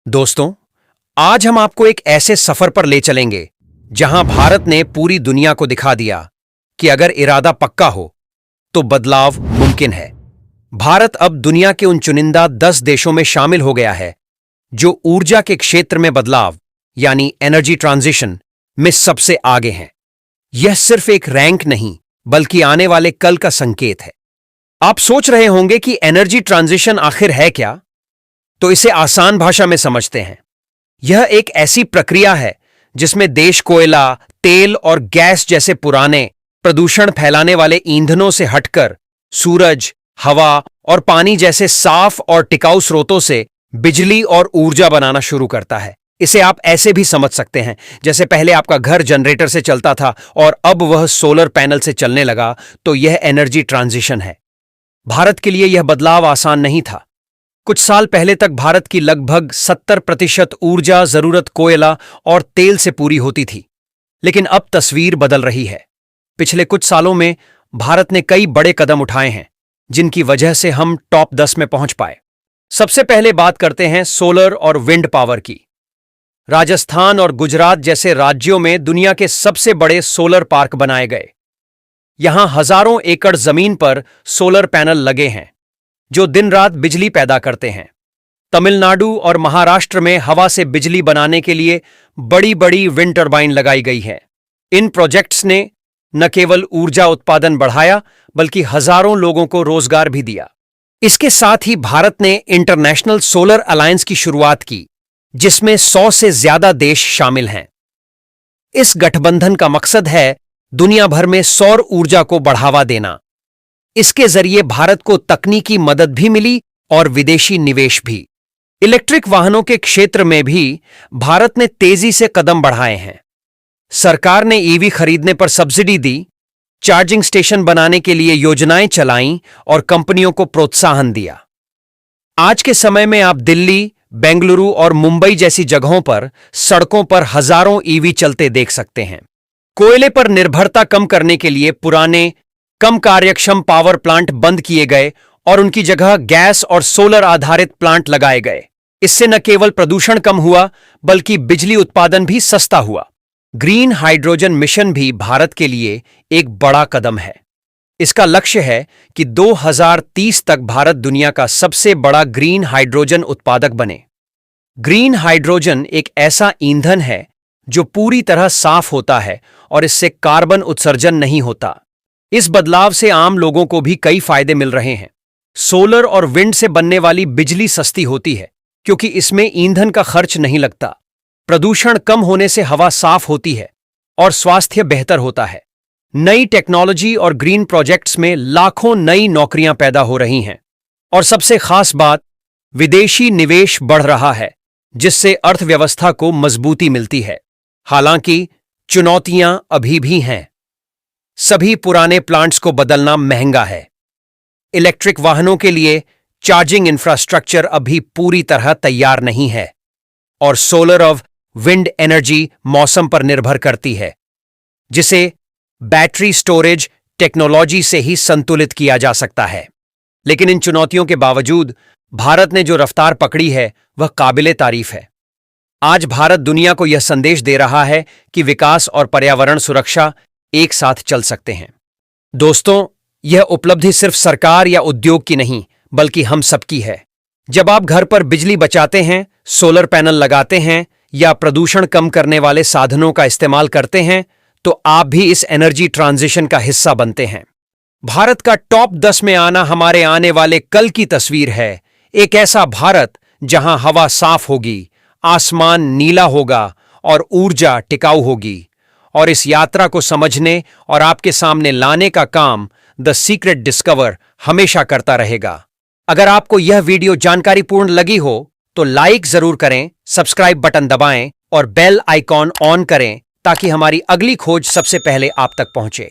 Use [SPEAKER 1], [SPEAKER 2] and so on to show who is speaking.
[SPEAKER 1] दोस्तों, आज हम आपको एक ऐसे सफर पर ले चलेंगे जहां भारत ने पूरी दुनिया को दिखा दिया कि अगर इरादा पक्का हो तो बदलाव मुमकिन है। भारत अब दुनिया के उन चुनिंदा 10 देशों में शामिल हो गया है जो ऊर्जा के क्षेत्र में बदलाव यानी एनर्जी ट्रांजिशन में सबसे आगे हैं। यह सिर्फ एक रैंक नहीं बल्कि आने वाले कल का संकेत है। आप सोच रहे होंगे कि एनर्जी ट्रांजिशन आखिर है क्या? तो इसे आसान भाषा में समझते हैं। यह एक ऐसी प्रक्रिया है जिसमें देश कोयला, तेल और गैस जैसे पुराने प्रदूषण फैलाने ईंधनों ईंधनों से हटकर सूरज, हवा और पानी जैसे साफ और टिकाऊ स्रोतों से बिजली और ऊर्जा बनाना शुरू करता है। इसे आप ऐसे भी समझ सकते हैं जैसे पहले आपका घर जनरेटर से चलता था और अब वह सोलर पैनल से चलने लगा, तो यह एनर्जी ट्रांजिशन है। भारत के लिए यह बदलाव आसान नहीं था। कुछ साल पहले तक भारत की लगभग 70% ऊर्जा जरूरत कोयला और तेल से पूरी होती थी, लेकिन अब तस्वीर बदल रही है। पिछले कुछ सालों में भारत ने कई बड़े कदम उठाए हैं जिनकी वजह से हम टॉप 10 में पहुंच पाए। सबसे पहले बात करते हैं सोलर और विंड पावर की। राजस्थान और गुजरात जैसे राज्यों में दुनिया के सबसे बड़े सोलर पार्क बनाए गए। यहां हजारों एकड़ जमीन पर सोलर पैनल लगे हैं जो दिन रात बिजली पैदा करते हैं। तमिलनाडु और महाराष्ट्र में हवा से बिजली बनाने के लिए बड़ी बड़ी विंड टर्बाइन लगाई गई है। इन प्रोजेक्ट्स ने न केवल ऊर्जा उत्पादन बढ़ाया बल्कि हजारों लोगों को रोजगार भी दिया। इसके साथ ही भारत ने इंटरनेशनल सोलर अलायंस की शुरुआत की जिसमें 100 से ज्यादा देश शामिल हैं। इस गठबंधन का मकसद है दुनिया भर में सौर ऊर्जा को बढ़ावा देना। इसके जरिए भारत को तकनीकी मदद भी मिली और विदेशी निवेश भी। इलेक्ट्रिक वाहनों के क्षेत्र में भी भारत ने तेजी से कदम बढ़ाए हैं। सरकार ने ईवी खरीदने पर सब्सिडी दी, चार्जिंग स्टेशन बनाने के लिए योजनाएं चलाईं और कंपनियों को प्रोत्साहन दिया। आज के समय में आप दिल्ली, बेंगलुरु और मुंबई जैसी जगहों पर सड़कों पर हजारों ईवी चलते देख सकते हैं। कोयले पर निर्भरता कम करने के लिए पुराने कम कार्यक्षम पावर प्लांट बंद किए गए और उनकी जगह गैस और सोलर आधारित प्लांट लगाए गए। इससे न केवल प्रदूषण कम हुआ बल्कि बिजली उत्पादन भी सस्ता हुआ। ग्रीन हाइड्रोजन मिशन भी भारत के लिए एक बड़ा कदम है। इसका लक्ष्य है कि 2030 तक भारत दुनिया का सबसे बड़ा ग्रीन हाइड्रोजन उत्पादक बने। ग्रीन हाइड्रोजन एक ऐसा ईंधन है जो पूरी तरह साफ होता है और इससे कार्बन उत्सर्जन नहीं होता। इस बदलाव से आम लोगों को भी कई फायदे मिल रहे हैं। सोलर और विंड से बनने वाली बिजली सस्ती होती है क्योंकि इसमें ईंधन का खर्च नहीं लगता। प्रदूषण कम होने से हवा साफ होती है और स्वास्थ्य बेहतर होता है। नई टेक्नोलॉजी और ग्रीन प्रोजेक्ट्स में लाखों नई नौकरियां पैदा हो रही हैं और सबसे खास बात, विदेशी निवेश बढ़ रहा है जिससे अर्थव्यवस्था को मजबूती मिलती है। हालांकि चुनौतियां अभी भी हैं। सभी पुराने प्लांट्स को बदलना महंगा है। इलेक्ट्रिक वाहनों के लिए चार्जिंग इंफ्रास्ट्रक्चर अभी पूरी तरह तैयार नहीं है और सोलर और विंड एनर्जी मौसम पर निर्भर करती है जिसे बैटरी स्टोरेज टेक्नोलॉजी से ही संतुलित किया जा सकता है। लेकिन इन चुनौतियों के बावजूद भारत ने जो रफ्तार पकड़ी है वह काबिले तारीफ है। आज भारत दुनिया को यह संदेश दे रहा है कि विकास और पर्यावरण सुरक्षा एक साथ चल सकते हैं। दोस्तों, यह उपलब्धि सिर्फ सरकार या उद्योग की नहीं बल्कि हम सबकी है। जब आप घर पर बिजली बचाते हैं, सोलर पैनल लगाते हैं या प्रदूषण कम करने वाले साधनों का इस्तेमाल करते हैं, तो आप भी इस एनर्जी ट्रांजिशन का हिस्सा बनते हैं। भारत का टॉप 10 में आना हमारे आने वाले कल की तस्वीर है। एक ऐसा भारत जहां हवा साफ होगी, आसमान नीला होगा और ऊर्जा टिकाऊ होगी। और इस यात्रा को समझने और आपके सामने लाने का काम द सीक्रेट डिस्कवर हमेशा करता रहेगा। अगर आपको यह वीडियो जानकारीपूर्ण लगी हो तो लाइक जरूर करें, सब्सक्राइब बटन दबाएं और बेल आइकॉन ऑन करें ताकि हमारी अगली खोज सबसे पहले आप तक पहुंचे।